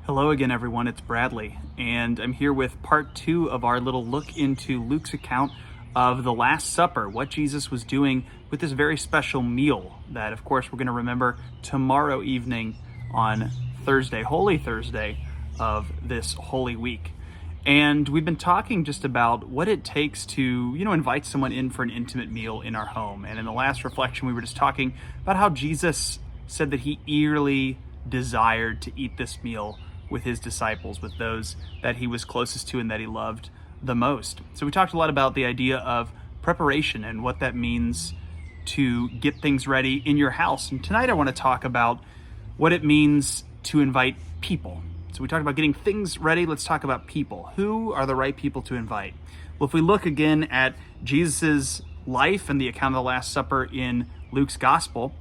Hello again, everyone. It's Bradley, and I'm here with part 2 of our little look into Luke's account of the Last Supper, what Jesus was doing with this very special meal that, of course, we're going to remember tomorrow evening on Thursday, Holy Thursday of this Holy Week. And we've been talking just about what it takes to, invite someone in for an intimate meal in our home. And in the last reflection, we were just talking about how Jesus said that he eagerly desired to eat this meal with his disciples, with those that he was closest to and that he loved the most. So we talked a lot about the idea of preparation and what that means to get things ready in your house. And tonight I want to talk about what it means to invite people. So we talked about getting things ready. Let's talk about people. Who are the right people to invite? Well, if we look again at Jesus's life and the account of the Last Supper in Luke's gospel,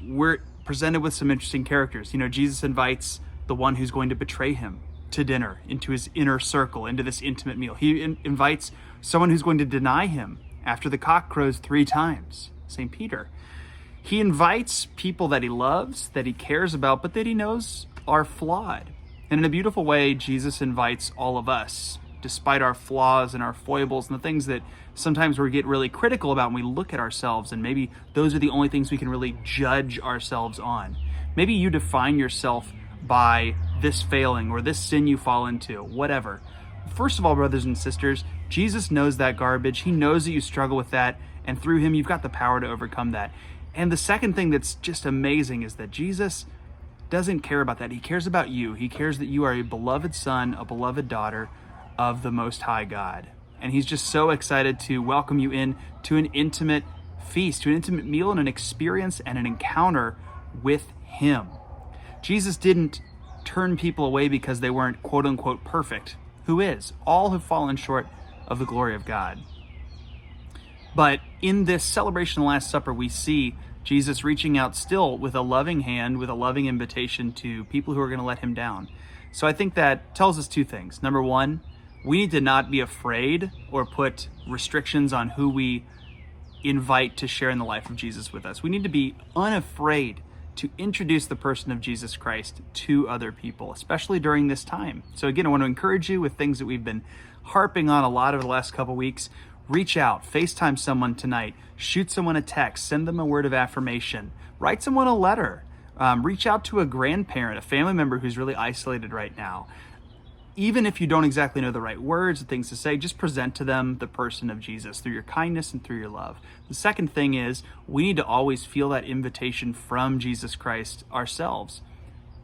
we're presented with some interesting characters. Jesus invites the one who's going to betray him to dinner, into his inner circle, into this intimate meal. He invites someone who's going to deny him after the cock crows 3 times, St. Peter. He invites people that he loves, that he cares about, but that he knows are flawed. And in a beautiful way, Jesus invites all of us, despite our flaws and our foibles and the things that sometimes we get really critical about when we look at ourselves, and maybe those are the only things we can really judge ourselves on. Maybe you define yourself by this failing or this sin you fall into, whatever. First of all, brothers and sisters, Jesus knows that garbage. He knows that you struggle with that, and through him, you've got the power to overcome that. And the second thing that's just amazing is that Jesus doesn't care about that. He cares about you. He cares that you are a beloved son, a beloved daughter of the Most High God. And he's just so excited to welcome you in to an intimate feast, to an intimate meal and an experience and an encounter with him. Jesus didn't turn people away because they weren't quote unquote perfect. Who is? All have fallen short of the glory of God. But in this celebration of the Last Supper, we see Jesus reaching out still with a loving hand, with a loving invitation to people who are going to let him down. So I think that tells us 2 things. Number 1, we need to not be afraid or put restrictions on who we invite to share in the life of Jesus with us. We need to be unafraid to introduce the person of Jesus Christ to other people, especially during this time. So again, I want to encourage you with things that we've been harping on a lot over the last couple weeks. Reach out, FaceTime someone tonight, shoot someone a text, send them a word of affirmation, write someone a letter, reach out to a grandparent, a family member who's really isolated right now. Even if you don't exactly know the right words and things to say, just present to them the person of Jesus through your kindness and through your love. The second thing is we need to always feel that invitation from Jesus Christ ourselves.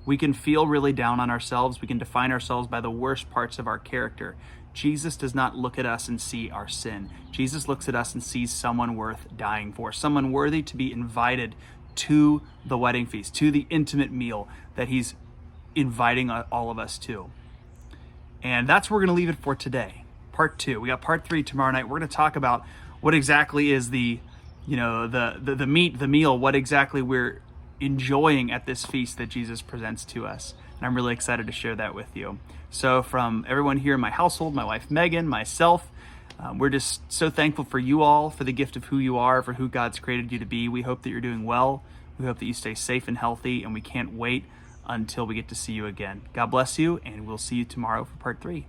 We can feel really down on ourselves. We can define ourselves by the worst parts of our character. Jesus does not look at us and see our sin. Jesus looks at us and sees someone worth dying for, someone worthy to be invited to the wedding feast, to the intimate meal that he's inviting all of us to. And that's where we're going to leave it for today. Part 2. We got part 3 tomorrow night. We're going to talk about what exactly is the meat, the meal, what exactly we're enjoying at this feast that Jesus presents to us. And I'm really excited to share that with you. So from everyone here in my household, my wife Megan, myself, we're just so thankful for you all, for the gift of who you are, for who God's created you to be. We hope that you're doing well. We hope that you stay safe and healthy, and we can't wait until we get to see you again. God bless you, and we'll see you tomorrow for part 3.